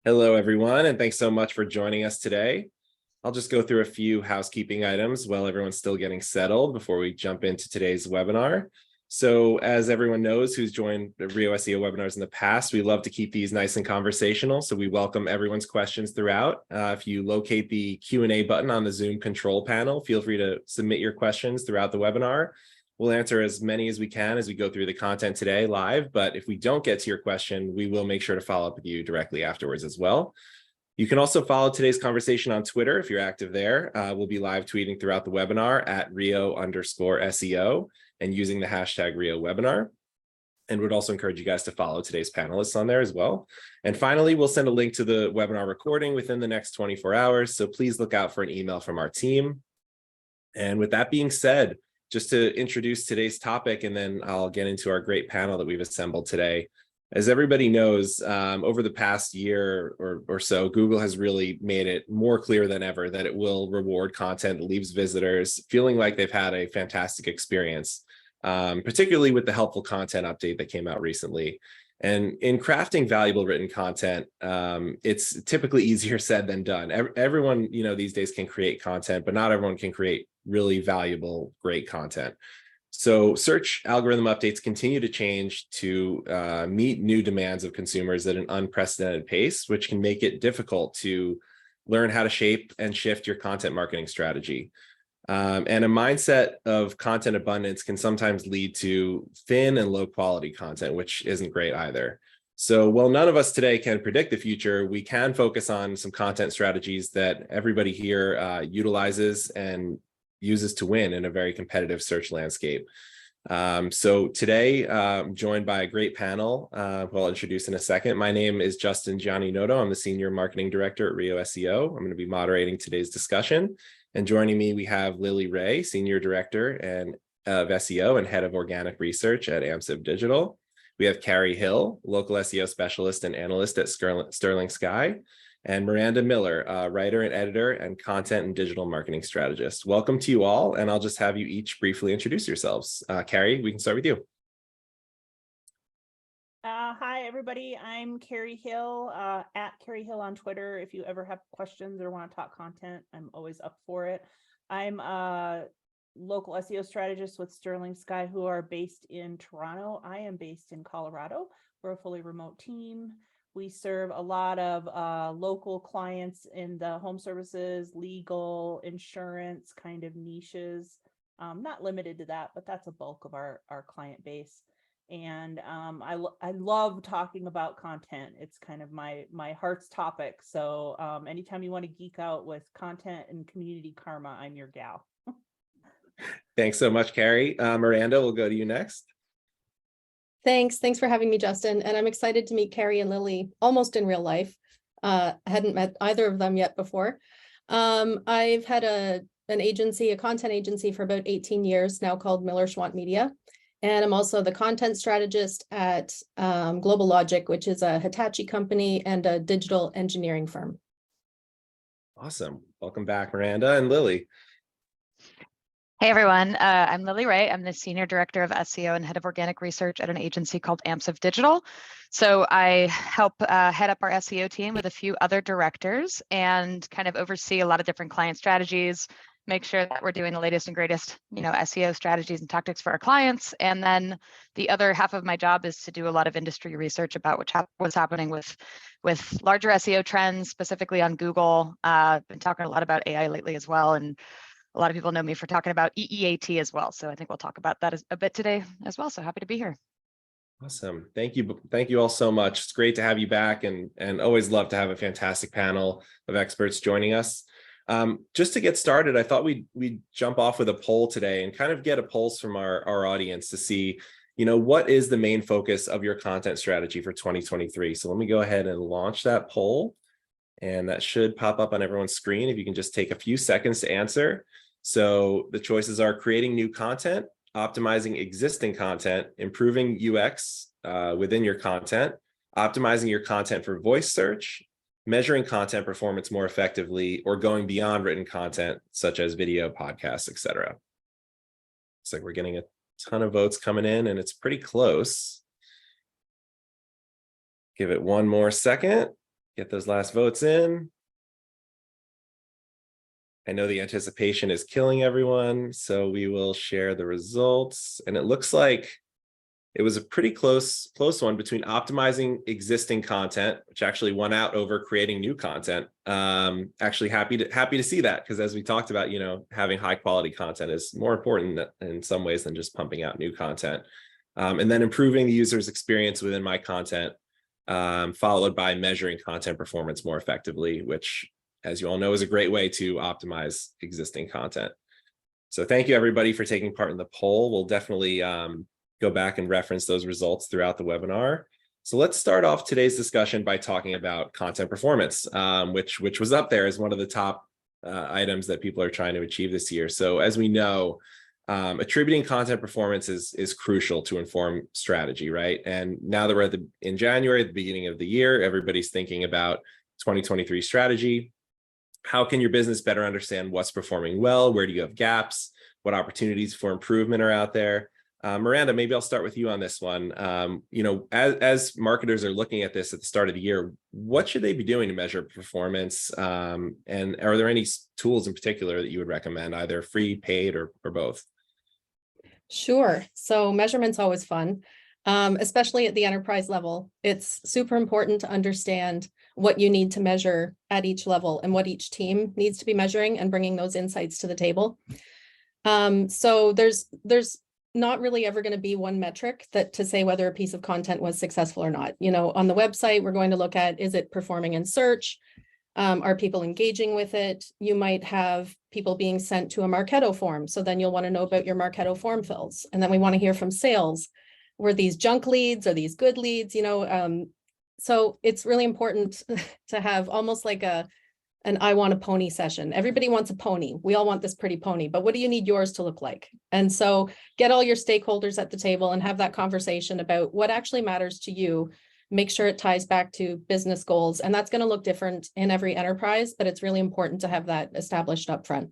Hello, everyone, and thanks so much for joining us today. I'll just go through a few housekeeping items while everyone's still getting settled before we jump into today's webinar. So as everyone knows who's joined the Rio SEO webinars in the past, we love to keep these nice and conversational. So we welcome everyone's questions throughout. If you locate the Q&A button on the Zoom control panel, feel free to submit your questions throughout the webinar. We'll answer as many as we can as we go through the content today live, but if we don't get to your question, we will make sure to follow up with you directly afterwards as well. You can also follow today's conversation on Twitter if you're active there. We'll be live tweeting throughout the webinar at Rio_SEO and using the hashtag RioWebinar. And would also encourage you guys to follow today's panelists on there as well. And finally, we'll send a link to the webinar recording within the next 24 hours. So please look out for an email from our team. And with that being said, just to introduce today's topic, and then I'll get into our great panel that we've assembled today. As everybody knows, over the past year or so, Google has really made it more clear than ever that it will reward content that leaves visitors feeling like they've had a fantastic experience, particularly with the helpful content update that came out recently. And in crafting valuable written content, it's typically easier said than done. Everyone, these days can create content, but not everyone can create really valuable, great content. So search algorithm updates continue to change to meet new demands of consumers at an unprecedented pace, which can make it difficult to learn how to shape and shift your content marketing strategy. And a mindset of content abundance can sometimes lead to thin and low quality content, which isn't great either. So while none of us today can predict the future, we can focus on some content strategies that everybody here utilizes and uses to win in a very competitive search landscape. So today, I'm joined by a great panel who I'll introduce in a second. My name is Justin Gianni Noto. I'm the Senior Marketing Director at Rio SEO. I'm going to be moderating today's discussion. And joining me, we have Lily Ray, Senior Director of SEO and Head of Organic Research at AMSIV Digital. We have Carrie Hill, Local SEO Specialist and Analyst at Sterling Sky, and Miranda Miller, writer and editor and content and digital marketing strategist. Welcome to you all, and I'll just have you each briefly introduce yourselves. Carrie, we can start with you. Hi, everybody. I'm Carrie Hill, at Carrie Hill on Twitter. If you ever have questions or want to talk content, I'm always up for it. I'm a local SEO strategist with Sterling Sky, who are based in Toronto. I am based in Colorado. We're a fully remote team. We serve a lot of local clients in the home services, legal, insurance kind of niches. Not limited to that, but that's a bulk of our client base. And I love talking about content. It's kind of my heart's topic. So anytime you want to geek out with content and community karma, I'm your gal. Thanks so much, Carrie. Miranda, we'll go to you next. Thanks for having me, Justin. And I'm excited to meet Carrie and Lily almost in real life. I hadn't met either of them yet before. I've had an agency, a content agency for about 18 years now called Miller Schwant Media. And I'm also the content strategist at Global Logic, which is a Hitachi company and a digital engineering firm. Awesome. Welcome back, Miranda and Lily. Hey everyone, I'm Lily Ray. I'm the Senior Director of SEO and Head of Organic Research at an agency called AMSIV Digital. So I help head up our SEO team with a few other directors and kind of oversee a lot of different client strategies, make sure that we're doing the latest and greatest, SEO strategies and tactics for our clients. And then the other half of my job is to do a lot of industry research about what's happening with larger SEO trends, specifically on Google. Been talking a lot about AI lately as well, and a lot of people know me for talking about EEAT as well. So I think we'll talk about that a bit today as well. So happy to be here. Awesome. Thank you. Thank you all so much. It's great to have you back, and always love to have a fantastic panel of experts joining us. Just to get started, I thought we'd jump off with a poll today and kind of get a pulse from our audience to see, what is the main focus of your content strategy for 2023. So let me go ahead and launch that poll, and that should pop up on everyone's screen if you can just take a few seconds to answer. So the choices are creating new content, optimizing existing content, improving UX within your content, optimizing your content for voice search, measuring content performance more effectively, or going beyond written content such as video, podcasts, etc. Looks like we're getting a ton of votes coming in, and it's pretty close. Give it one more second. get those last votes in. I know the anticipation is killing everyone, so we will share the results. And it looks like it was a pretty close one between optimizing existing content, which actually won out over creating new content. Actually happy to see that, because as we talked about, having high quality content is more important in some ways than just pumping out new content. And then improving the user's experience within my content, followed by measuring content performance more effectively, which, as you all know, is a great way to optimize existing content. So thank you everybody for taking part in the poll. We'll definitely go back and reference those results throughout the webinar. So let's start off today's discussion by talking about content performance, which was up there as one of the top items that people are trying to achieve this year. So as we know, attributing content performance is crucial to inform strategy, right? And now that we're in January, at the beginning of the year, everybody's thinking about 2023 strategy. How can your business better understand what's performing well? Where do you have gaps? What opportunities for improvement are out there? Miranda, maybe I'll start with you on this one. As marketers are looking at this at the start of the year, what should they be doing to measure performance? And are there any tools in particular that you would recommend, either free, paid, or both? Sure. So measurement's always fun, especially at the enterprise level. It's super important to understand what you need to measure at each level and what each team needs to be measuring and bringing those insights to the table. So there's not really ever going to be one metric to say whether a piece of content was successful or not. On the website, we're going to look at, is it performing in search? Are people engaging with it? You might have people being sent to a Marketo form. So then you'll want to know about your Marketo form fills. And then we want to hear from sales. Were these junk leads? Are these good leads? So it's really important to have almost like an I want a pony session. Everybody wants a pony. We all want this pretty pony, but what do you need yours to look like? And so get all your stakeholders at the table and have that conversation about what actually matters to you. Make sure it ties back to business goals. And that's going to look different in every enterprise, but it's really important to have that established up front.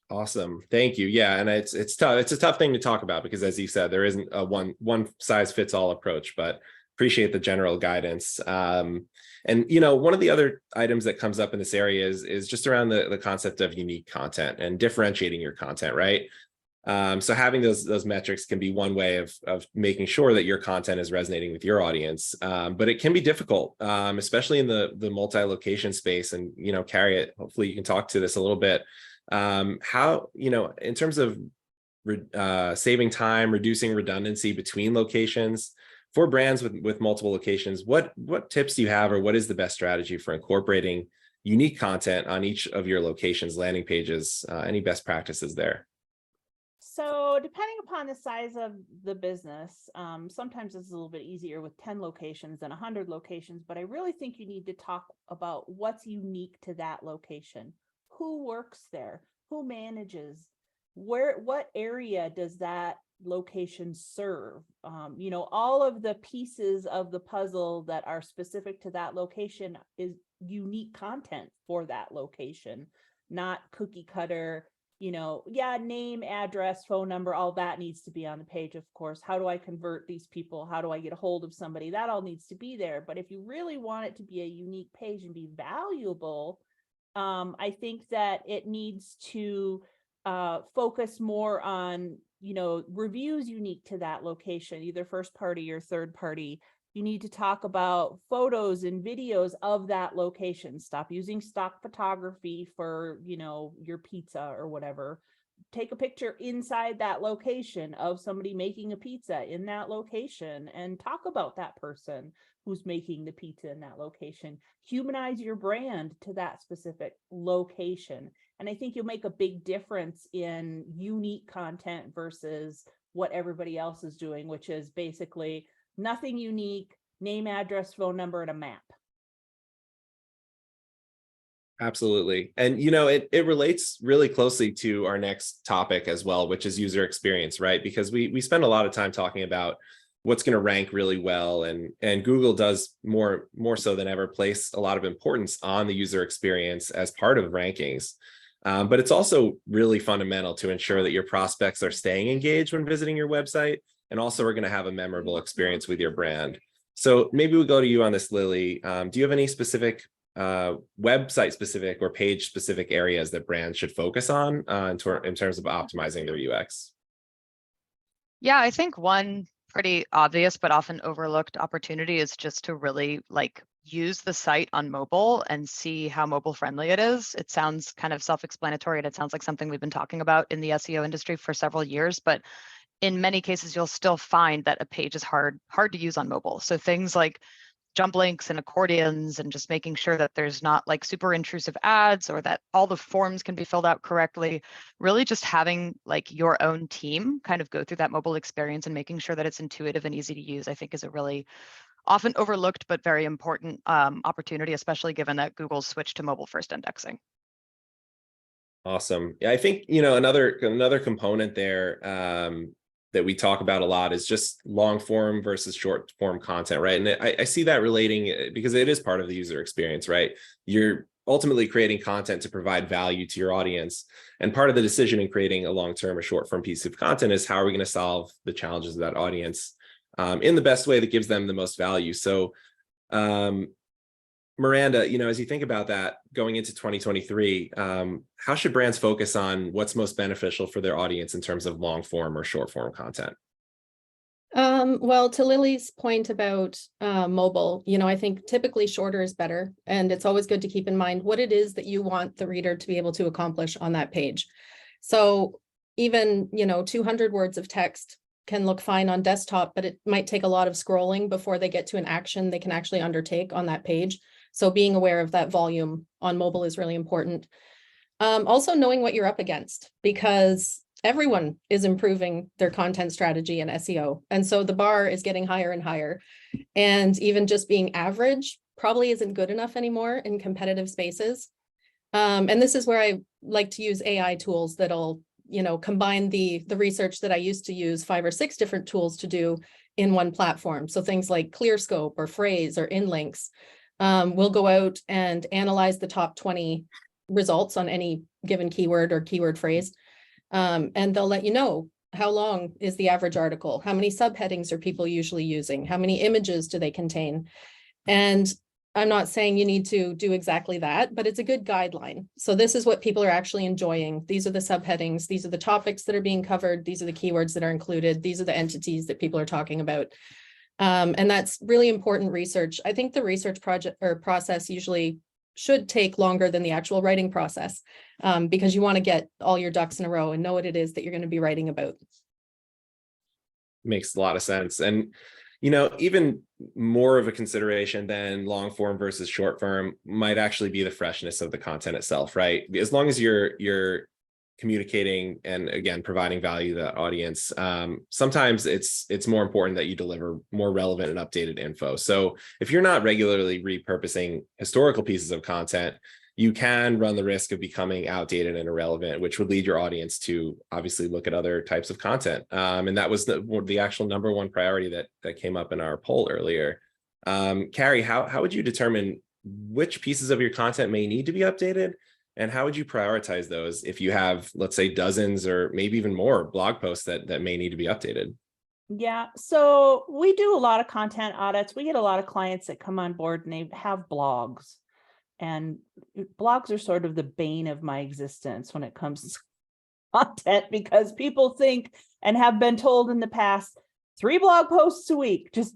Awesome. Thank you. Yeah. And it's tough. It's a tough thing to talk about because, as you said, there isn't a one size fits all approach, but appreciate the general guidance. And, one of the other items that comes up in this area is just around the concept of unique content and differentiating your content, right? So having those metrics can be one way of making sure that your content is resonating with your audience. But it can be difficult, especially in the multi-location space. And, Carrie, hopefully you can talk to this a little bit. How, in terms of saving time, reducing redundancy between locations for brands with multiple locations, what tips do you have, or what is the best strategy for incorporating unique content on each of your locations, landing pages, any best practices there? So depending upon the size of the business, sometimes it's a little bit easier with 10 locations than 100 locations, but I really think you need to talk about what's unique to that location. Who works there? Who manages? What area does that location serve? All of the pieces of the puzzle that are specific to that location is unique content for that location, not cookie cutter. Name, address, phone number, all that needs to be on the page, of course. How do I convert these people? How do I get a hold of somebody? That all needs to be there. But if you really want it to be a unique page and be valuable, I think that it needs to focus more on, reviews unique to that location, either first party or third party. You need to talk about photos and videos of that location. Stop using stock photography for, your pizza or whatever. Take a picture inside that location of somebody making a pizza in that location and talk about that person who's making the pizza in that location. Humanize your brand to that specific location. And I think you'll make a big difference in unique content versus what everybody else is doing, which is basically nothing unique, name, address, phone number, and a map. Absolutely. And, it relates really closely to our next topic as well, which is user experience, right? Because we spend a lot of time talking about what's going to rank really well. And Google does more so than ever place a lot of importance on the user experience as part of rankings. But it's also really fundamental to ensure that your prospects are staying engaged when visiting your website, and also are going to have a memorable experience with your brand. So maybe we'll go to you on this, Lily. Do you have any specific website specific or page specific areas that brands should focus on in terms of optimizing their UX? Yeah, I think one pretty obvious but often overlooked opportunity is just to really like use the site on mobile and see how mobile friendly it is. It sounds kind of self-explanatory, and it sounds like something we've been talking about in the SEO industry for several years, but in many cases you'll still find that a page is hard to use on mobile. So things like jump links and accordions, and just making sure that there's not like super intrusive ads, or that all the forms can be filled out correctly. Really just having like your own team kind of go through that mobile experience and making sure that it's intuitive and easy to use, I think is a really often overlooked but very important opportunity, especially given that Google's switched to mobile first indexing. Awesome. Yeah, I think, another component there that we talk about a lot is just long form versus short form content, right? And I see that relating because it is part of the user experience, right? You're ultimately creating content to provide value to your audience. And part of the decision in creating a long-term or short-form piece of content is how are we going to solve the challenges of that audience in the best way that gives them the most value. So Miranda, as you think about that going into 2023, how should brands focus on what's most beneficial for their audience in terms of long form or short form content? Well, to Lily's point about mobile, I think typically shorter is better. And it's always good to keep in mind what it is that you want the reader to be able to accomplish on that page. So even, 200 words of text can look fine on desktop, but it might take a lot of scrolling before they get to an action they can actually undertake on that page. So being aware of that volume on mobile is really important. Also knowing what you're up against, because everyone is improving their content strategy and SEO. And so the bar is getting higher and higher. And even just being average probably isn't good enough anymore in competitive spaces. And this is where I like to use AI tools that'll, combine the research that I used to use 5 or 6 different tools to do in one platform. So things like ClearScope or Phrase or InLinks. We'll go out and analyze the top 20 results on any given keyword or keyword phrase. And they'll let you know how long is the average article, how many subheadings are people usually using, how many images do they contain. And I'm not saying you need to do exactly that, but it's a good guideline. So this is what people are actually enjoying. These are the subheadings. These are the topics that are being covered. These are the keywords that are included. These are the entities that people are talking about. And that's really important research. I think the research project or process usually should take longer than the actual writing process, because you want to get all your ducks in a row and know what it is that you're going to be writing about. Makes a lot of sense. And, even more of a consideration than long form versus short form might actually be the freshness of the content itself, right? As long as you're communicating and again providing value to that audience, sometimes it's more important that you deliver more relevant and updated info. So if you're not regularly repurposing historical pieces of content, you can run the risk of becoming outdated and irrelevant, which would lead your audience to obviously look at other types of content. And that was the actual number one priority that came up in our poll earlier. Carrie, how would you determine which pieces of your content may need to be updated? And how would you prioritize those if you have, let's say, dozens or maybe even more blog posts that may need to be updated? Yeah, so we do a lot of content audits. We get a lot of clients that come on board and they have blogs. And blogs are sort of the bane of my existence when it comes to content, because people think and have been told in the past, 3 blog posts a week, just,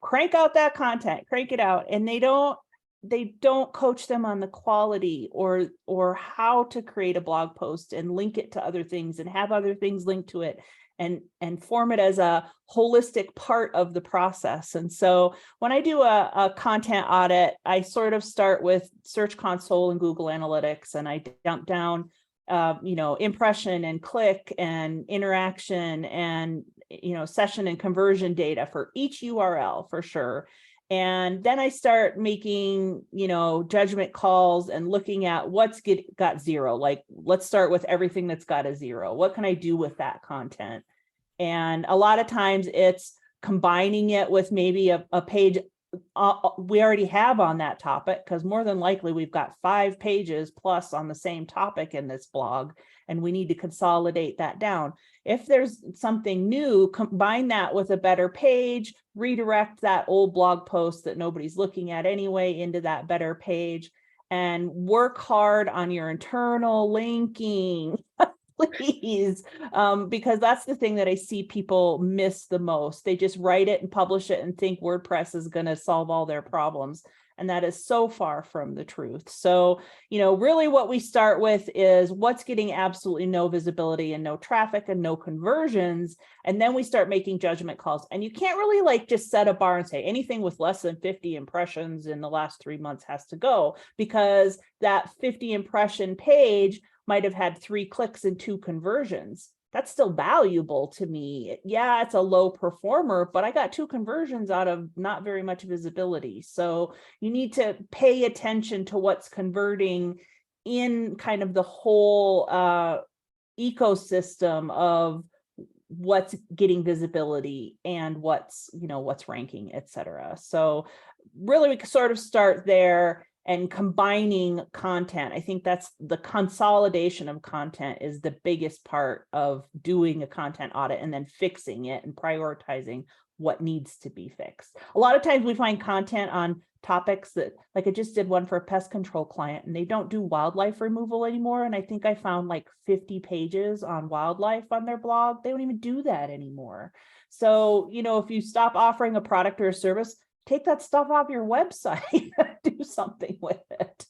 crank out that content, crank it out. And they don't coach them on the quality or how to create a blog post and link it to other things and have other things linked to it and form it as a holistic part of the process. And so when I do a content audit, I sort of start with Search Console and Google Analytics, and I dump down impression and click and interaction and session and conversion data for each URL for sure. And then I start making, judgment calls and looking at what's got 0. Like, let's start with everything that's got a 0. What can I do with that content? And a lot of times it's combining it with maybe a page we already have on that topic, because more than likely we've got 5 pages plus on the same topic in this blog, and we need to consolidate that down. If there's something new, combine that with a better page, redirect that old blog post that nobody's looking at anyway into that better page, and work hard on your internal linking. Please, because that's the thing that I see people miss the most. They just write it and publish it and think WordPress is going to solve all their problems. And that is so far from the truth. So, really what we start with is what's getting absolutely no visibility and no traffic and no conversions. And then we start making judgment calls. And you can't really just set a bar and say anything with less than 50 impressions in the last 3 months has to go, because that 50 impression page might have had 3 clicks and 2 conversions. That's still valuable to me. Yeah, it's a low performer, but I got 2 conversions out of not very much visibility. So you need to pay attention to what's converting in kind of the whole ecosystem of what's getting visibility and what's ranking, etc. So really we sort of start there. And combining content, I think that's the consolidation of content is the biggest part of doing a content audit, and then fixing it and prioritizing what needs to be fixed. A lot of times we find content on topics that, like I just did one for a pest control client, and they don't do wildlife removal anymore. And I think I found 50 pages on wildlife on their blog. They don't even do that anymore. So, if you stop offering a product or a service, take that stuff off your website, do something with it.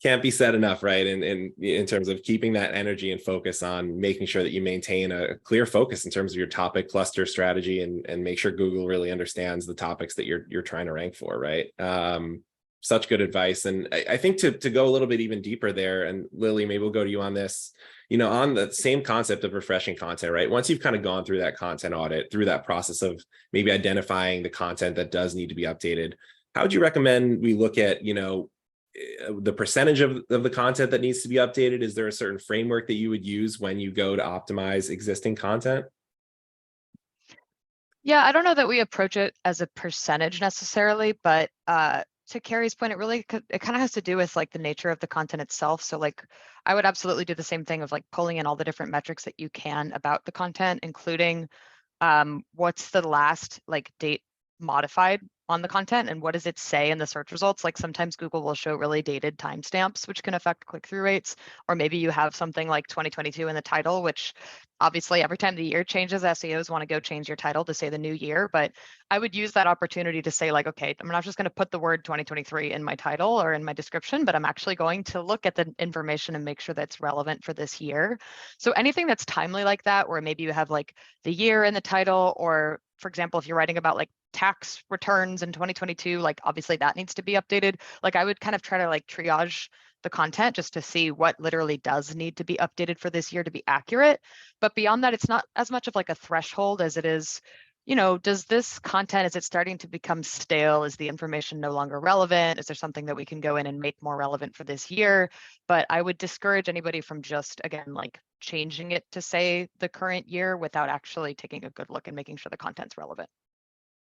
Can't be said enough, right? In terms of keeping that energy and focus on making sure that you maintain a clear focus in terms of your topic cluster strategy, and make sure Google really understands the topics that you're trying to rank for, right? Such good advice. And I think to go a little bit even deeper there, and Lily, maybe we'll go to you on this, on the same concept of refreshing content, right? Once you've kind of gone through that content audit, through that process of maybe identifying the content that does need to be updated, how would you recommend we look at, the percentage of the content that needs to be updated? Is there a certain framework that you would use when you go to optimize existing content? Yeah, I don't know that we approach it as a percentage necessarily, but to Carrie's point, it kind of has to do with the nature of the content itself. So I would absolutely do the same thing of pulling in all the different metrics that you can about the content, including what's the last date modified on the content, and what does it say in the search results. Sometimes Google will show really dated timestamps, which can affect click-through rates, or maybe you have something like 2022 in the title, which obviously every time the year changes, SEOs want to go change your title to say the new year. But I would use that opportunity to say okay, I'm not just going to put the word 2023 in my title or in my description, but I'm actually going to look at the information and make sure that's relevant for this year. So anything that's timely like that, where maybe you have the year in the title, or for example, if you're writing about tax returns in 2022, obviously that needs to be updated. I would kind of try to triage the content just to see what literally does need to be updated for this year to be accurate. But beyond that, it's not as much of a threshold as it is, does this content, is it starting to become stale? Is the information no longer relevant? Is there something that we can go in and make more relevant for this year? But I would discourage anybody from just, again, changing it to say the current year without actually taking a good look and making sure the content's relevant.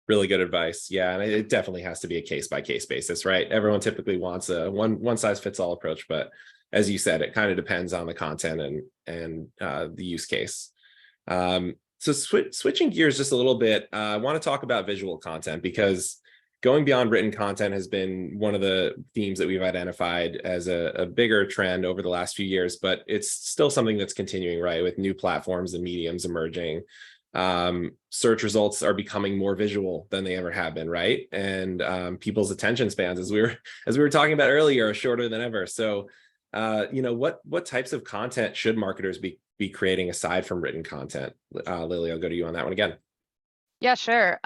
Really good advice. Yeah, and it definitely has to be a case-by-case basis, right? Everyone typically wants a one-size-fits-all approach, but as you said, it kind of depends on the content and the use case. So switching gears just a little bit, I want to talk about visual content, because going beyond written content has been one of the themes that we've identified as a bigger trend over the last few years, but it's still something that's continuing, right? With new platforms and mediums emerging. Search results are becoming more visual than they ever have been, right? And people's attention spans, as we were talking about earlier, are shorter than ever. So what types of content should marketers be creating aside from written content? Lily, I'll go to you on that one again. Yeah, sure.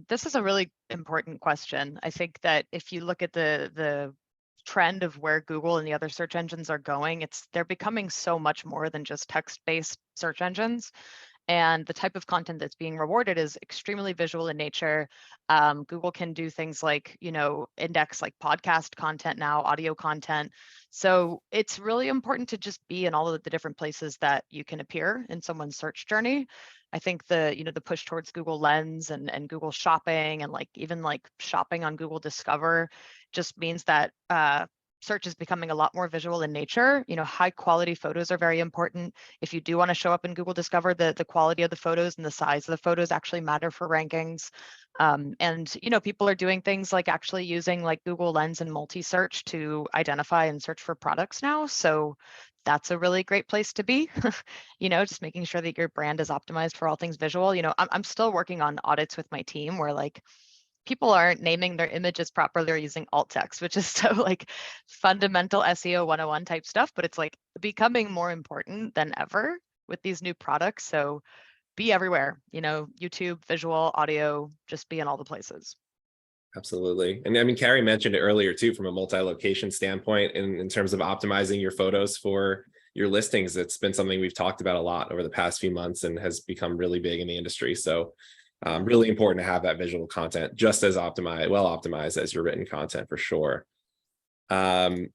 This is a really important question. I think that if you look at the trend of where Google and the other search engines are going, they're becoming so much more than just text-based search engines. And the type of content that's being rewarded is extremely visual in nature. Google can do things like, index like podcast content now, audio content. So it's really important to just be in all of the different places that you can appear in someone's search journey. I think the push towards Google Lens and Google Shopping and even shopping on Google Discover just means that search is becoming a lot more visual in nature. High quality photos are very important. If you do want to show up in Google Discover, the quality of the photos and the size of the photos actually matter for rankings. And people are doing things like actually using like Google Lens and multi-search to identify and search for products now. So that's a really great place to be. Just making sure that your brand is optimized for all things visual. I'm still working on audits with my team where people aren't naming their images properly or using alt text, which is so fundamental SEO 101 type stuff, but it's becoming more important than ever with these new products. So be everywhere, YouTube, visual, audio, just be in all the places. Absolutely. And I mean, Carrie mentioned it earlier too, from a multi-location standpoint, in terms of optimizing your photos for your listings. It's been something we've talked about a lot over the past few months and has become really big in the industry. So really important to have that visual content just as well optimized as your written content for sure. Going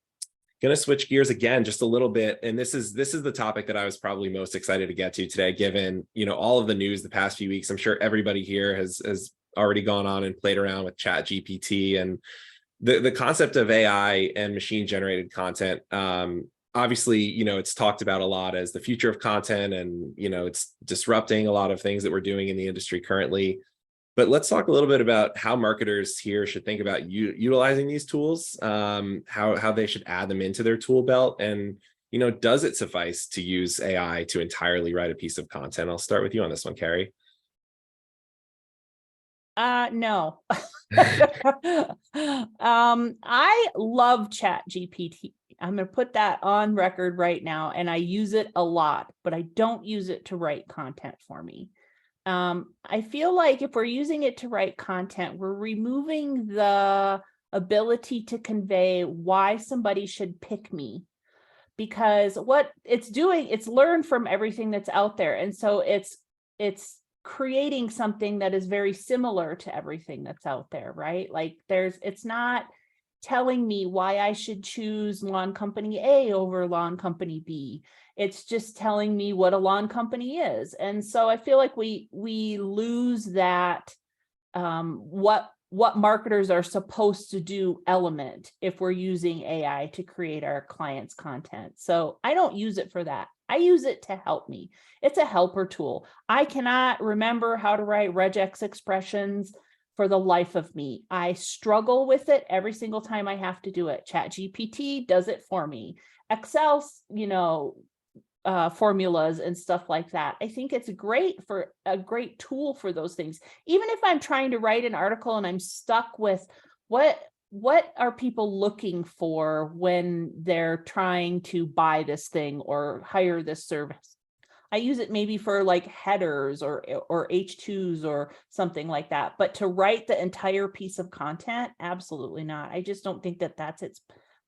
to switch gears again just a little bit, and this is the topic that I was probably most excited to get to today, given all of the news the past few weeks. I'm sure everybody here has already gone on and played around with ChatGPT and the concept of AI and machine generated content. Obviously, it's talked about a lot as the future of content, and it's disrupting a lot of things that we're doing in the industry currently. But let's talk a little bit about how marketers here should think about utilizing these tools, how they should add them into their tool belt, and does it suffice to use AI to entirely write a piece of content? I'll start with you on this one, Carrie. No. I love ChatGPT. I'm going to put that on record right now, and I use it a lot, but I don't use it to write content for me. I feel like if we're using it to write content, we're removing the ability to convey why somebody should pick me, because what it's doing, it's learned from everything that's out there. And so it's creating something that is very similar to everything that's out there, right? It's not telling me why I should choose lawn company A over lawn company B. It's just telling me what a lawn company is. And so I feel like we lose that what marketers are supposed to do element if we're using AI to create our clients' content. So I don't use it for that. I use it to help me. It's a helper tool. I cannot remember how to write regex expressions for the life of me. I struggle with it every single time I have to do it. ChatGPT does it for me. Excel, formulas and stuff like that. I think it's a great tool for those things. Even if I'm trying to write an article and I'm stuck with what are people looking for when they're trying to buy this thing or hire this service. I use it maybe for headers or H2s or something like that. But to write the entire piece of content, absolutely not. I just don't think that that's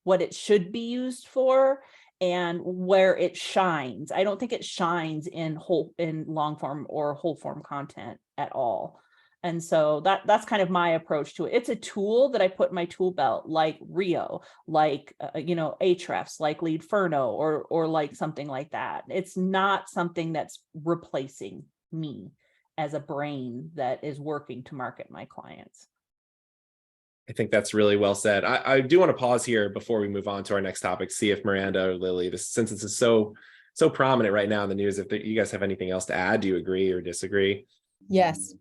what it should be used for and where it shines. I don't think it shines in long form or whole form content at all. And so that's kind of my approach to it. It's a tool that I put in my tool belt, like Rio, Ahrefs, like Leadferno, or like something like that. It's not something that's replacing me as a brain that is working to market my clients. I think that's really well said. I do want to pause here before we move on to our next topic, see if Miranda or Lily, since this is so prominent right now in the news, if you guys have anything else to add, do you agree or disagree? Yes.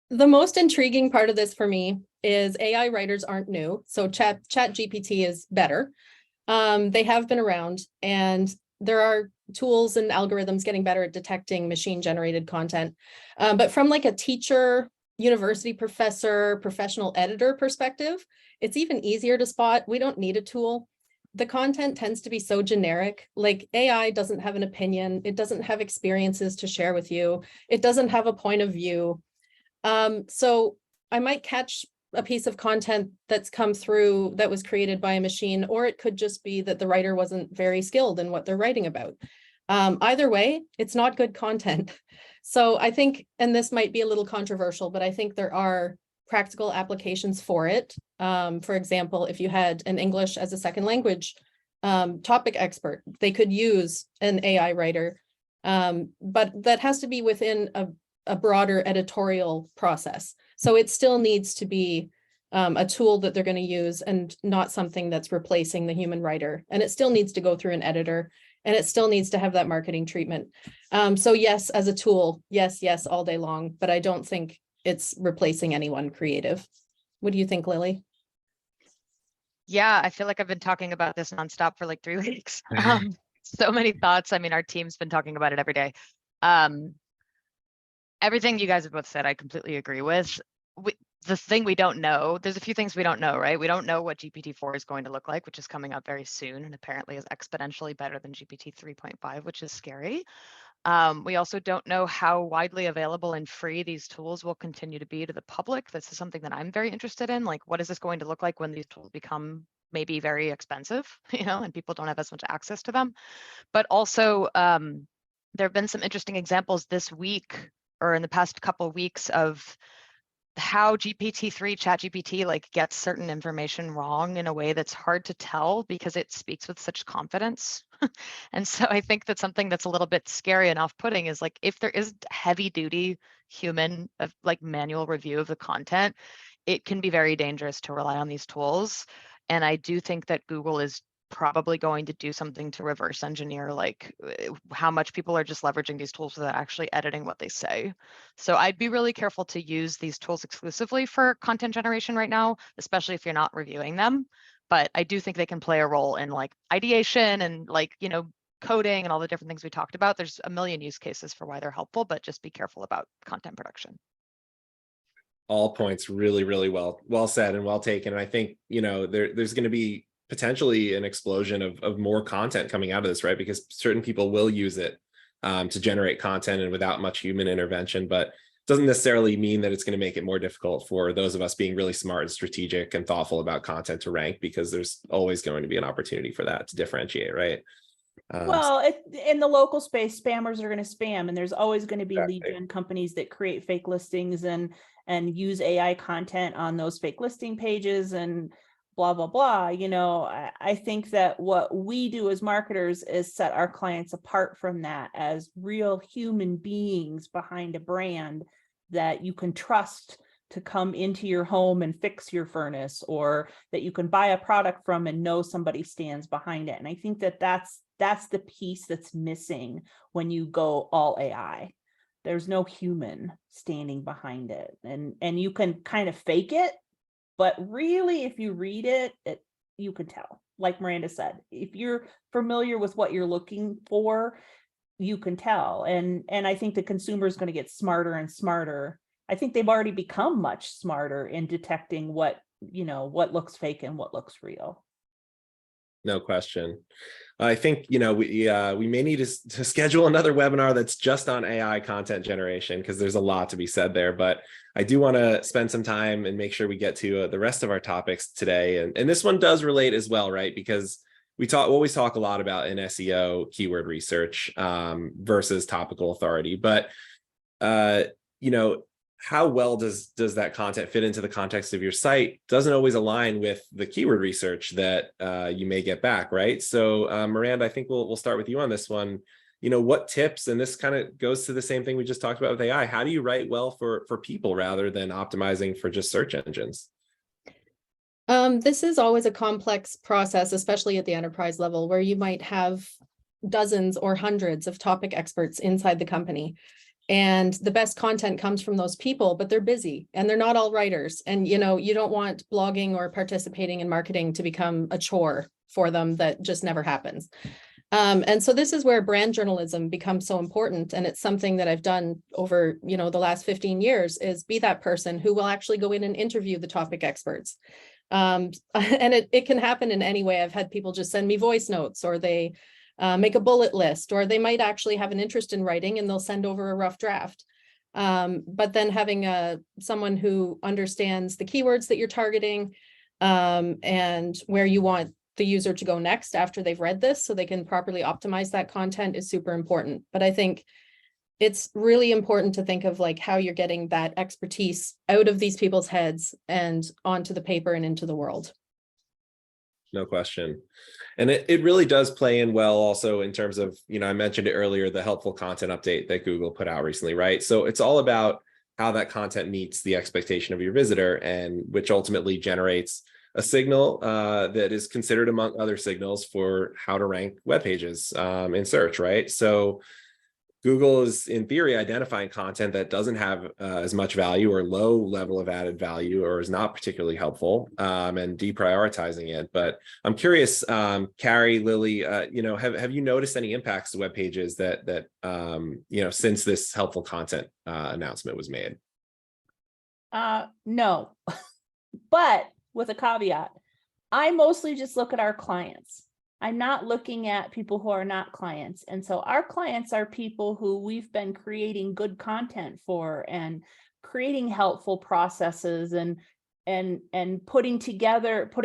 The most intriguing part of this for me is AI writers aren't new. So ChatGPT is better. They have been around, and there are tools and algorithms getting better at detecting machine generated content. But from a teacher, university professor, professional editor perspective, it's even easier to spot. We don't need a tool. The content tends to be so generic. AI doesn't have an opinion. It doesn't have experiences to share with you. It doesn't have a point of view. So I might catch a piece of content that's come through that was created by a machine, or it could just be that the writer wasn't very skilled in what they're writing about. Either way, it's not good content. So I think, and this might be a little controversial, but I think there are practical applications for it. For example, if you had an English as a second language topic expert, they could use an AI writer, but that has to be within a broader editorial process. So it still needs to be a tool that they're going to use and not something that's replacing the human writer. And it still needs to go through an editor, and it still needs to have that marketing treatment. So yes, as a tool, yes, all day long, but I don't think it's replacing anyone creative. What do you think, Lily? Yeah, I feel like I've been talking about this nonstop for like 3 weeks. So many thoughts. I mean, our team's been talking about it every day. Everything you guys have both said, I completely agree with. The thing we don't know, there's a few things we don't know, right? We don't know what GPT-4 is going to look like, which is coming out very soon and apparently is exponentially better than GPT 3.5, which is scary. We also don't know how widely available and free these tools will continue to be to the public. This is something that I'm very interested in. Like, what is this going to look like when these tools become maybe very expensive, and people don't have as much access to them? But also, there have been some interesting examples this week or in the past couple of weeks of how GPT-3 ChatGPT like gets certain information wrong in a way that's hard to tell because it speaks with such confidence. And so I think that something that's a little bit scary and off-putting is like, if there is heavy duty human like manual review of the content, it can be very dangerous to rely on these tools. And I do think that Google is probably going to do something to reverse engineer like how much people are just leveraging these tools without actually editing what they say. So I'd be really careful to use these tools exclusively for content generation right now, especially if you're not reviewing them. But I do think they can play a role in like ideation and like, coding and all the different things we talked about. There's a million use cases for why they're helpful, but just be careful about content production. All points really, really well said and well taken. And I think, there's going to be potentially an explosion of more content coming out of this, right? Because certain people will use it to generate content and without much human intervention, but doesn't necessarily mean that it's going to make it more difficult for those of us being really smart and strategic and thoughtful about content to rank, because there's always going to be an opportunity for that to differentiate, right? Well, in the local space, spammers are going to spam, and there's always going to be lead gen companies that create fake listings and use AI content on those fake listing pages and blah, blah, blah. I think that what we do as marketers is set our clients apart from that as real human beings behind a brand that you can trust to come into your home and fix your furnace, or that you can buy a product from and know somebody stands behind it. And I think that that's the piece that's missing when you go all AI. There's no human standing behind it, and you can kind of fake it, but really, if you read it, you can tell. Like Miranda said, if you're familiar with what you're looking for, you can tell. And I think the consumer is going to get smarter and smarter. I think they've already become much smarter in detecting what looks fake and what looks real. No question. I think, we may need to schedule another webinar that's just on AI content generation, because there's a lot to be said there. But I do want to spend some time and make sure we get to the rest of our topics today. And this one does relate as well, right? Because we always talk a lot about in SEO keyword research versus topical authority. But, how well does that content fit into the context of your site doesn't always align with the keyword research that you may get back, right? So Miranda, I think we'll start with you on this one. What tips, and this kind of goes to the same thing we just talked about with AI, how do you write well for people rather than optimizing for just search engines? This is always a complex process, especially at the enterprise level, where you might have dozens or hundreds of topic experts inside the company. And the best content comes from those people, but they're busy and they're not all writers. And, you don't want blogging or participating in marketing to become a chore for them that just never happens. And so this is where brand journalism becomes so important. And it's something that I've done over, the last 15 years, is be that person who will actually go in and interview the topic experts. And it can happen in any way. I've had people just send me voice notes, or they make a bullet list, or they might actually have an interest in writing and they'll send over a rough draft. But then having someone who understands the keywords that you're targeting and where you want the user to go next after they've read this so they can properly optimize that content is super important. But I think it's really important to think of like how you're getting that expertise out of these people's heads and onto the paper and into the world. No question. And it really does play in well also in terms of, I mentioned it earlier, the helpful content update that Google put out recently, right? So it's all about how that content meets the expectation of your visitor, and which ultimately generates a signal that is considered among other signals for how to rank web pages in search, right? So Google is, in theory, identifying content that doesn't have as much value or low level of added value or is not particularly helpful, and deprioritizing it. But I'm curious, Carrie, Lily, have you noticed any impacts to web pages that since this helpful content announcement was made? No, but with a caveat, I mostly just look at our clients. I'm not looking at people who are not clients. And so our clients are people who we've been creating good content for and creating helpful processes and putting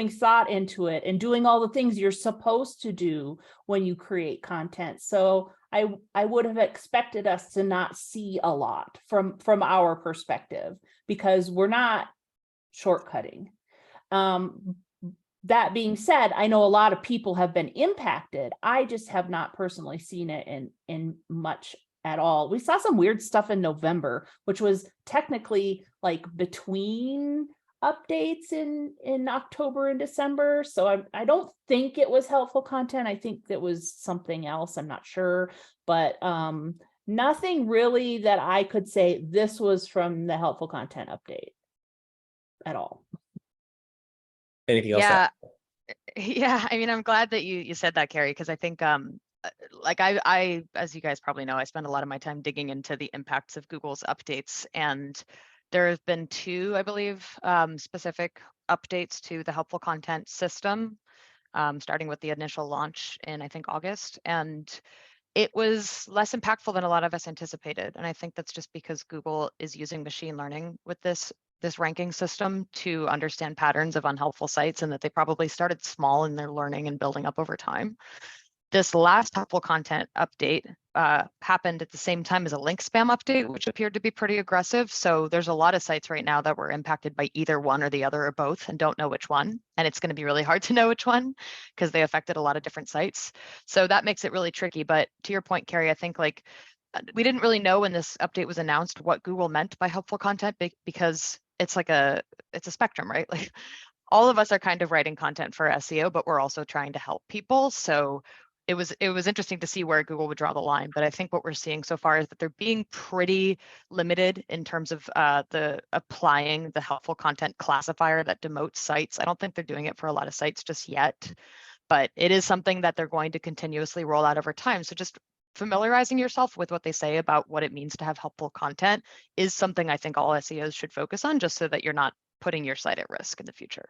thought into it and doing all the things you're supposed to do when you create content. So I would have expected us to not see a lot from our perspective because we're not shortcutting. That being said, I know a lot of people have been impacted. I just have not personally seen it in much at all. We saw some weird stuff in November, which was technically like between updates in October and December. So I don't think it was helpful content. I think it was something else. I'm not sure, but nothing really that I could say this was from the helpful content update at all. Anything else? Yeah. I mean, I'm glad that you said that, Carrie, because I think I, as you guys probably know, I spend a lot of my time digging into the impacts of Google's updates, and there have been two, I believe, specific updates to the helpful content system, starting with the initial launch in, I think, August. And it was less impactful than a lot of us anticipated. And I think that's just because Google is using machine learning with this ranking system to understand patterns of unhelpful sites, and that they probably started small and they're learning and building up over time. This last helpful content update happened at the same time as a link spam update, which appeared to be pretty aggressive. So there's a lot of sites right now that were impacted by either one or the other or both and don't know which one. And it's going to be really hard to know which one because they affected a lot of different sites. So that makes it really tricky. But to your point, Carrie, I think we didn't really know when this update was announced what Google meant by helpful content because it's a spectrum, right? Like all of us are kind of writing content for SEO, but we're also trying to help people. So it was interesting to see where Google would draw the line. But I think what we're seeing so far is that they're being pretty limited in terms of applying the helpful content classifier that demotes sites. I don't think they're doing it for a lot of sites just yet, but it is something that they're going to continuously roll out over time. So just familiarizing yourself with what they say about what it means to have helpful content is something I think all SEOs should focus on, just so that you're not putting your site at risk in the future.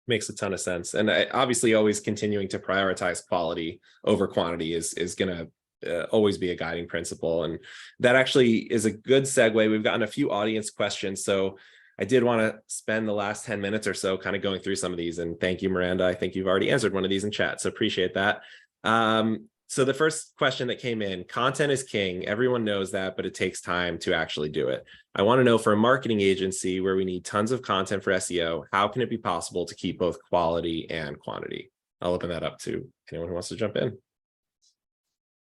Makes a ton of sense. And obviously always continuing to prioritize quality over quantity is going to always be a guiding principle. And that actually is a good segue. We've gotten a few audience questions. So I did want to spend the last 10 minutes or so kind of going through some of these. And thank you, Miranda. I think you've already answered one of these in chat, so appreciate that. So the first question that came in, content is king. Everyone knows that, but it takes time to actually do it. I want to know, for a marketing agency where we need tons of content for SEO, how can it be possible to keep both quality and quantity? I'll open that up to anyone who wants to jump in.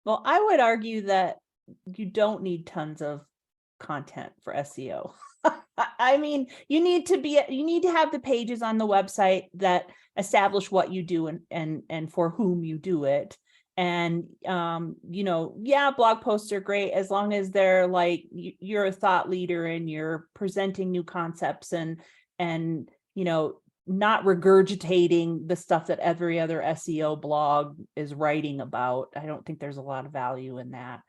Well, I would argue that you don't need tons of content for SEO. I mean, you need to have the pages on the website that establish what you do and for whom you do it. And, blog posts are great as long as they're like, you're a thought leader and you're presenting new concepts and, not regurgitating the stuff that every other SEO blog is writing about. I don't think there's a lot of value in that,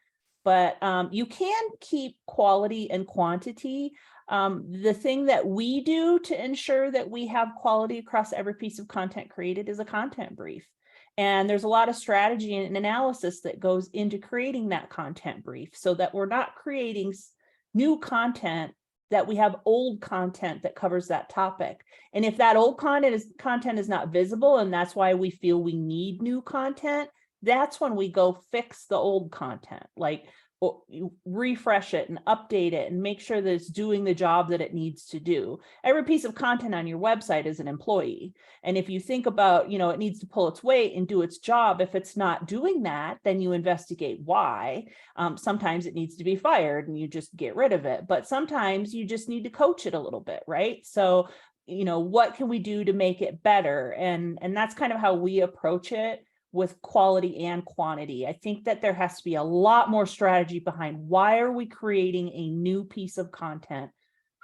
but you can keep quality and quantity. The thing that we do to ensure that we have quality across every piece of content created is a content brief. And there's a lot of strategy and analysis that goes into creating that content brief so that we're not creating new content that we have old content that covers that topic. And if that old content is not visible, and that's why we feel we need new content, that's when we go fix the old content, like you refresh it and update it and make sure that it's doing the job that it needs to do. Every piece of content on your website is an employee. And if you think about, it needs to pull its weight and do its job, if it's not doing that, then you investigate why. Sometimes it needs to be fired and you just get rid of it. But sometimes you just need to coach it a little bit, right? So, what can we do to make it better? And that's kind of how we approach it with quality and quantity. I think that there has to be a lot more strategy behind why are we creating a new piece of content?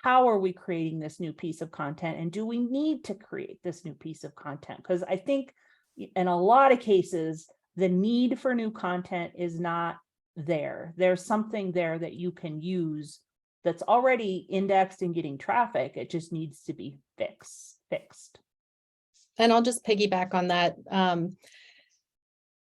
How are we creating this new piece of content? And do we need to create this new piece of content? Because I think in a lot of cases, the need for new content is not there. There's something there that you can use that's already indexed and getting traffic. It just needs to be fixed. And I'll just piggyback on that.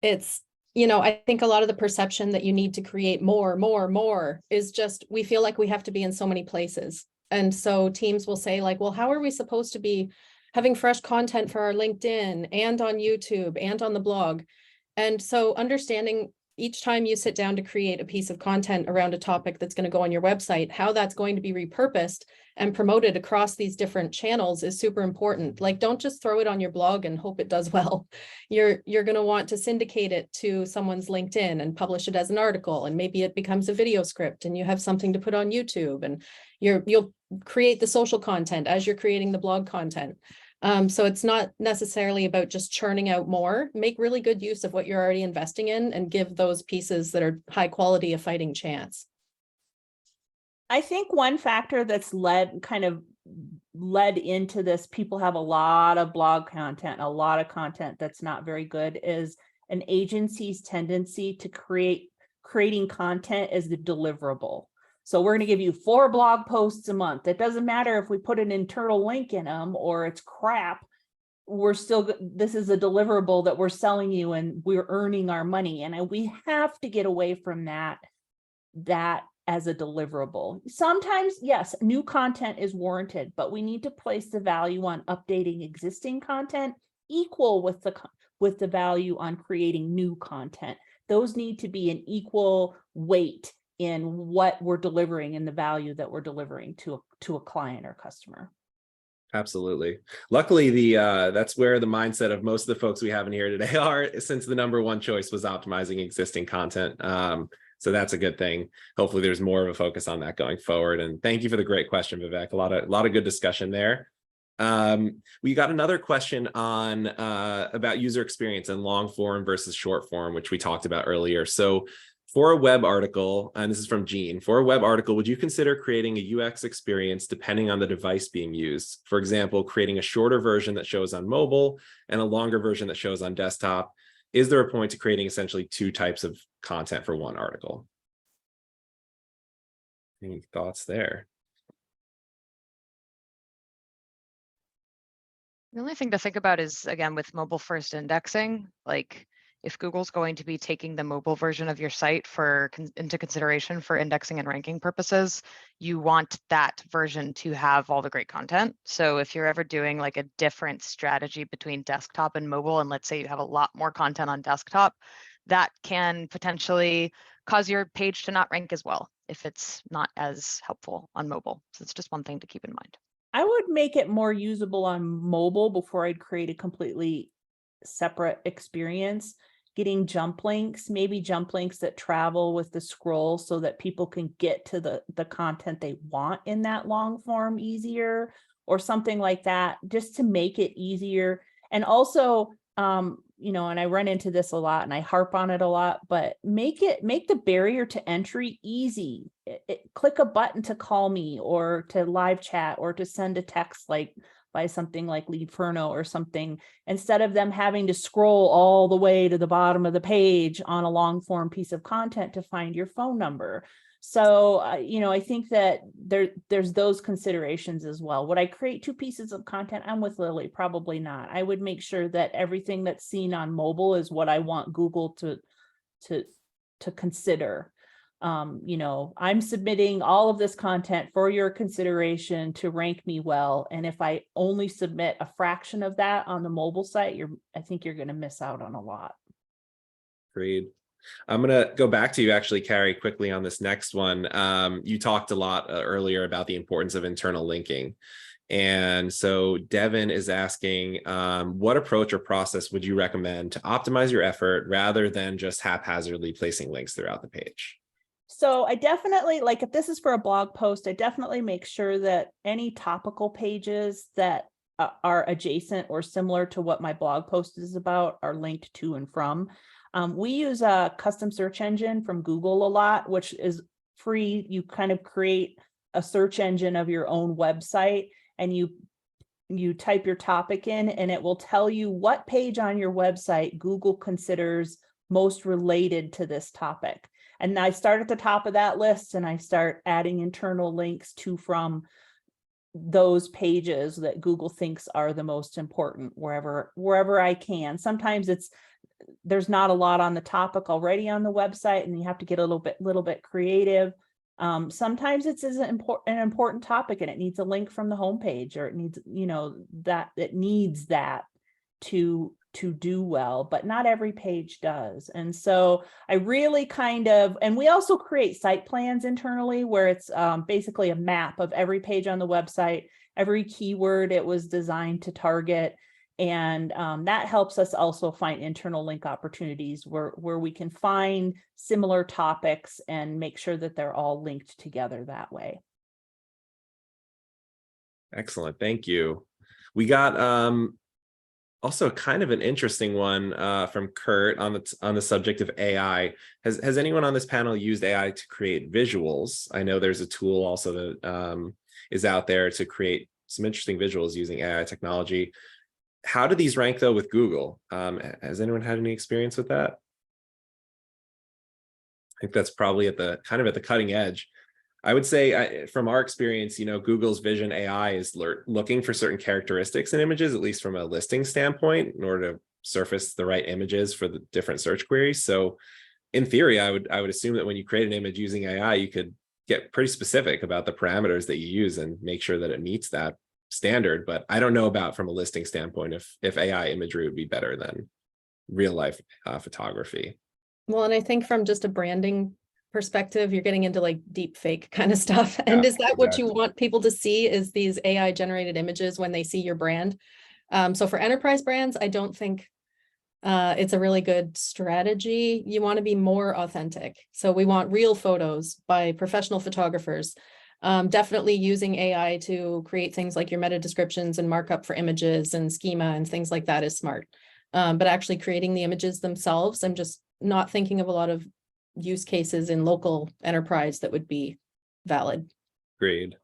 It's, I think a lot of the perception that you need to create more is just, we feel like we have to be in so many places. And so teams will say like, well, how are we supposed to be having fresh content for our LinkedIn and on YouTube and on the blog? And so understanding each time you sit down to create a piece of content around a topic that's going to go on your website, how that's going to be repurposed and promoted across these different channels is super important. Like, don't just throw it on your blog and hope it does well. You're going to want to syndicate it to someone's LinkedIn and publish it as an article, and maybe it becomes a video script and you have something to put on YouTube, and you'll create the social content as you're creating the blog content. So it's not necessarily about just churning out more. Make really good use of what you're already investing in and give those pieces that are high quality a fighting chance. I think one factor that's led into this, people have a lot of blog content, a lot of content that's not very good, is an agency's tendency to creating content as the deliverable. So we're going to give you 4 blog posts a month. It doesn't matter if we put an internal link in them or it's crap. This is a deliverable that we're selling you and we're earning our money. And we have to get away from that as a deliverable. Sometimes, yes, new content is warranted, but we need to place the value on updating existing content equal with the value on creating new content. Those need to be an equal weight in what we're delivering and the value that we're delivering to a client or customer. Absolutely. Luckily, that's where the mindset of most of the folks we have in here today are, since the number one choice was optimizing existing content. So that's a good thing. Hopefully there's more of a focus on that going forward. And thank you for the great question, Vivek. A lot of good discussion there. We got another question on about user experience and long form versus short form, which we talked about earlier. So for a web article, and this is from Jean, for a web article, would you consider creating a UX experience depending on the device being used? For example, creating a shorter version that shows on mobile and a longer version that shows on desktop. Is there a point to creating essentially 2 types of content for one article? Any thoughts there? The only thing to think about is, again, with mobile first indexing, like if Google's going to be taking the mobile version of your site into consideration for indexing and ranking purposes, you want that version to have all the great content. So if you're ever doing like a different strategy between desktop and mobile, and let's say you have a lot more content on desktop, that can potentially cause your page to not rank as well if it's not as helpful on mobile. So it's just one thing to keep in mind. I would make it more usable on mobile before I'd create a completely separate experience. Getting jump links, maybe jump links that travel with the scroll so that people can get to the content they want in that long form easier, or something like that, just to make it easier. And also, and I run into this a lot and I harp on it a lot, but make the barrier to entry easy. Click a button to call me or to live chat or to send a text like by something like Leadferno or something, instead of them having to scroll all the way to the bottom of the page on a long form piece of content to find your phone number. So, I think that there's those considerations as well. Would I create 2 pieces of content? I'm with Lily, probably not. I would make sure that everything that's seen on mobile is what I want Google to consider. You know, I'm submitting all of this content for your consideration to rank me well. And if I only submit a fraction of that on the mobile site, I think you're going to miss out on a lot. Agreed. I'm going to go back to you actually, Carrie, quickly on this next one. You talked a lot earlier about the importance of internal linking. And so Devin is asking, what approach or process would you recommend to optimize your effort rather than just haphazardly placing links throughout the page? So I definitely, like, if this is for a blog post, I definitely make sure that any topical pages that are adjacent or similar to what my blog post is about are linked to and from. We use a custom search engine from Google a lot, which is free. You kind of create a search engine of your own website, and you type your topic in, and it will tell you what page on your website Google considers most related to this topic. And I start at the top of that list, and I start adding internal links to from those pages that Google thinks are the most important wherever I can. Sometimes there's not a lot on the topic already on the website, and you have to get a little bit creative. Sometimes it's an important topic, and it needs a link from the homepage, or it needs, you know, that it needs that to do well, but not every page does. And so I really and we also create site plans internally, where it's basically a map of every page on the website, every keyword it was designed to target. And that helps us also find internal link opportunities where we can find similar topics and make sure that they're all linked together that way. Excellent. Thank you. We got also kind of an interesting one from Kurt on the subject of AI. Has anyone on this panel used AI to create visuals? I know there's a tool also that is out there to create some interesting visuals using AI technology. How do these rank though with Google? Has anyone had any experience with that? I think that's probably at the cutting edge. I would say from our experience, you know, Google's Vision AI is looking for certain characteristics in images, at least from a listing standpoint, in order to surface the right images for the different search queries. So in theory, I would assume that when you create an image using AI, you could get pretty specific about the parameters that you use and make sure that it meets that standard. But I don't know about from a listing standpoint if AI imagery would be better than real life photography. Well, and I think from just a branding perspective, you're getting into like deep fake kind of stuff. And is that what you want people to see, is these AI generated images when they see your brand? So for enterprise brands, I don't think it's a really good strategy. You want to be more authentic. So we want real photos by professional photographers. Definitely using AI to create things like your meta descriptions and markup for images and schema and things like that is smart. But actually creating the images themselves, I'm just not thinking of a lot of use cases in local enterprise that would be valid. Agreed.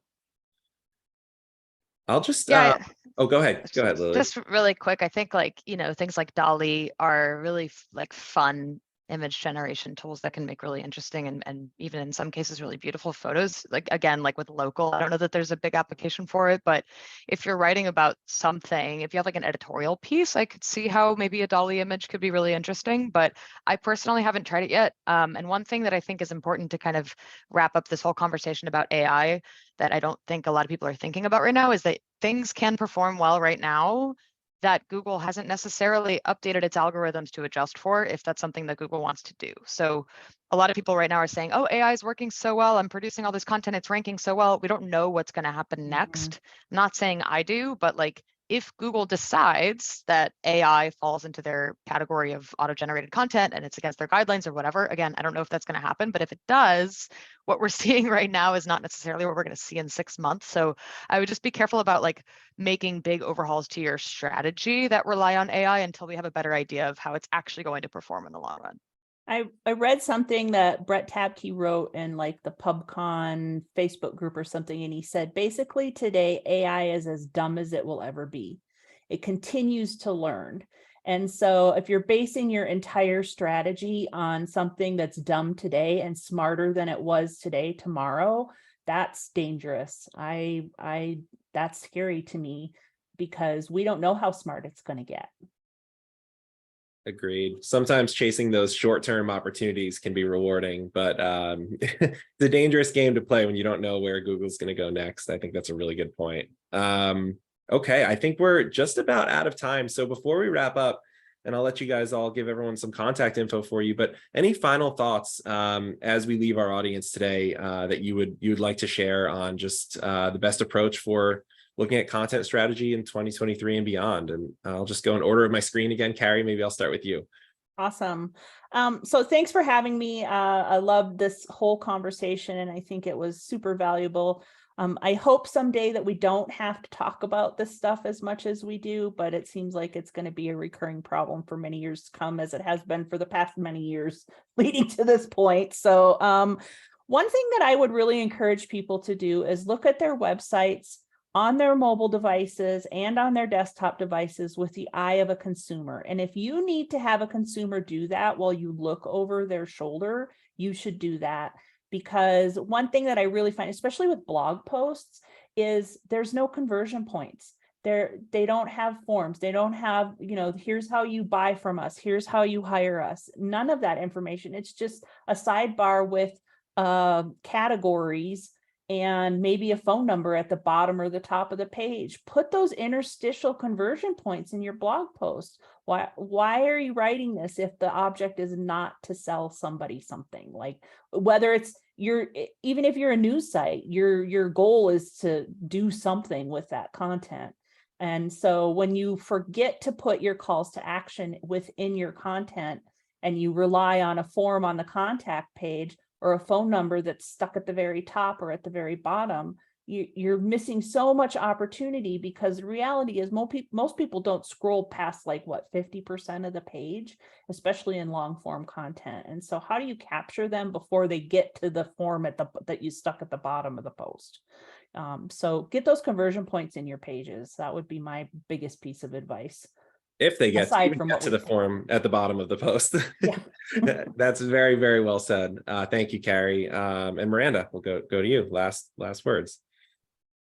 I'll just Yeah, oh, go ahead, Lily. just really quick. I think, like, you know, things like DALL-E are really like fun image generation tools that can make really interesting and even in some cases really beautiful photos. Like, again, like with local, I don't know that there's a big application for it, but if you're writing about something, if you have like an editorial piece, I could see how maybe a DALL-E image could be really interesting, but I personally haven't tried it yet. And one thing that I think is important to kind of wrap up this whole conversation about AI that I don't think a lot of people are thinking about right now is that things can perform well right now that Google hasn't necessarily updated its algorithms to adjust for, if that's something that Google wants to do. So a lot of people right now are saying, oh, AI is working so well, I'm producing all this content, it's ranking so well. We don't know what's going to happen next. I'm not saying I do, but like, if Google decides that AI falls into their category of auto-generated content and it's against their guidelines or whatever, again, I don't know if that's going to happen, but if it does, what we're seeing right now is not necessarily what we're going to see in 6 months. So I would just be careful about like making big overhauls to your strategy that rely on AI until we have a better idea of how it's actually going to perform in the long run. I read something that Brett Tabke wrote in like the PubCon Facebook group or something, and he said basically today AI is as dumb as it will ever be. It continues to learn. And so if you're basing your entire strategy on something that's dumb today and smarter than it was today tomorrow, that's dangerous. That's scary to me, because we don't know how smart it's going to get. Agreed. Sometimes chasing those short-term opportunities can be rewarding, but it's a dangerous game to play when you don't know where Google's going to go next. I think that's a really good point. Okay, I think we're just about out of time. So before we wrap up, and I'll let you guys all give everyone some contact info for you, but any final thoughts as we leave our audience today that you would like to share on just the best approach for looking at content strategy in 2023 and beyond? And I'll just go in order of my screen again. Carrie, maybe I'll start with you. Awesome. So thanks for having me. I love this whole conversation, and I think it was super valuable. I hope someday that we don't have to talk about this stuff as much as we do, but it seems like it's going to be a recurring problem for many years to come, as it has been for the past many years leading to this point. So one thing that I would really encourage people to do is look at their websites on their mobile devices and on their desktop devices with the eye of a consumer. And if you need to have a consumer do that while you look over their shoulder, you should do that. Because one thing that I really find, especially with blog posts, is there's no conversion points. They don't have forms. They don't have, here's how you buy from us. Here's how you hire us. None of that information. It's just a sidebar with categories and maybe a phone number at the bottom or the top of the page. Put those interstitial conversion points in your blog post. Why are you writing this if the object is not to sell somebody something? Like, whether it's even if you're a news site, your goal is to do something with that content. And so when you forget to put your calls to action within your content, and you rely on a form on the contact page or a phone number that's stuck at the very top or at the very bottom, you're missing so much opportunity, because the reality is most people don't scroll past 50% of the page, especially in long form content. And so how do you capture them before they get to the form that you stuck at the bottom of the post? So get those conversion points in your pages. That would be my biggest piece of advice. If they get Aside from to the form at the bottom of the post. Yeah. That's very, very well said. Thank you, Carrie. And Miranda, we'll go to you. Last words.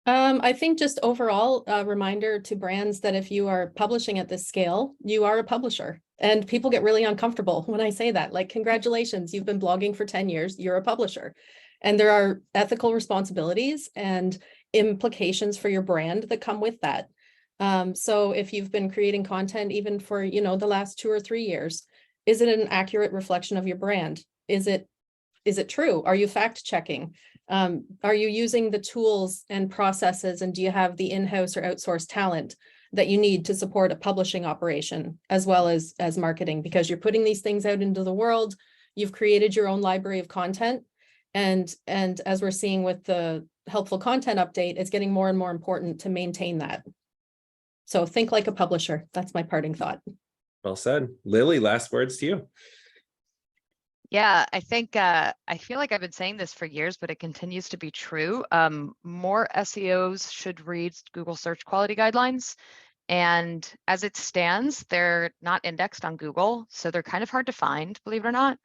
I think just overall a reminder to brands that if you are publishing at this scale, you are a publisher. And people get really uncomfortable when I say that. Like, congratulations, you've been blogging for 10 years, you're a publisher. And there are ethical responsibilities and implications for your brand that come with that. So if you've been creating content even for, the last 2 or 3 years, is it an accurate reflection of your brand? Is it true? Are you fact checking? Are you using the tools and processes, and do you have the in-house or outsourced talent that you need to support a publishing operation as well as marketing? Because you're putting these things out into the world, you've created your own library of content. And as we're seeing with the helpful content update, it's getting more and more important to maintain that. So think like a publisher. That's my parting thought. Well said. Lily, last words to you. Yeah, I think I feel like I've been saying this for years, but it continues to be true. More SEOs should read Google search quality guidelines. And as it stands, they're not indexed on Google, so they're kind of hard to find, believe it or not.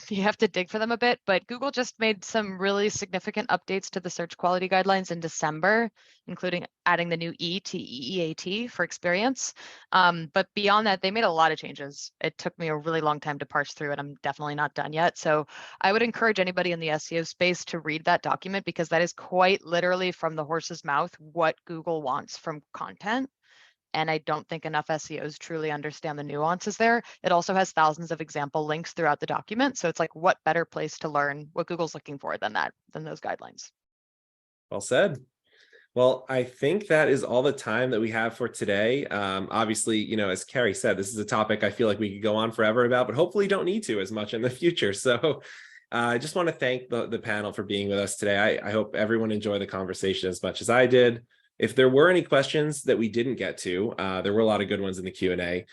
You have to dig for them a bit, but Google just made some really significant updates to the search quality guidelines in December, including adding the new E to EEAT for experience. But beyond that, they made a lot of changes. It took me a really long time to parse through it. I'm definitely not done yet. So I would encourage anybody in the SEO space to read that document, because that is quite literally from the horse's mouth what Google wants from content. And I don't think enough SEOs truly understand the nuances there. It also has thousands of example links throughout the document. So it's like, what better place to learn what Google's looking for than those guidelines? Well said. Well, I think that is all the time that we have for today. Obviously, as Carrie said, this is a topic I feel like we could go on forever about, but hopefully don't need to as much in the future. So I just want to thank the panel for being with us today. I hope everyone enjoyed the conversation as much as I did. If there were any questions that we didn't get to, there were a lot of good ones in the Q&A.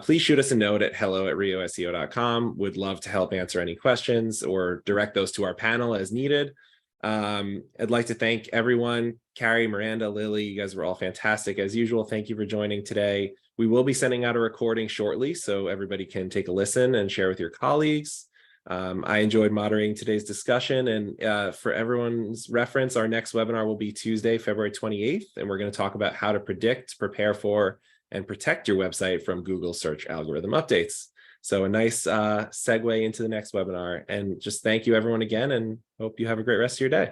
Please shoot us a note at hello@rioseo.com. Would love to help answer any questions or direct those to our panel as needed. I'd like to thank everyone, Carrie, Miranda, Lily, you guys were all fantastic as usual. Thank you for joining today. We will be sending out a recording shortly so everybody can take a listen and share with your colleagues. I enjoyed moderating today's discussion, and for everyone's reference, our next webinar will be Tuesday, February 28th, and we're going to talk about how to predict, prepare for, and protect your website from Google search algorithm updates. So a nice segue into the next webinar. And just thank you everyone again, and hope you have a great rest of your day.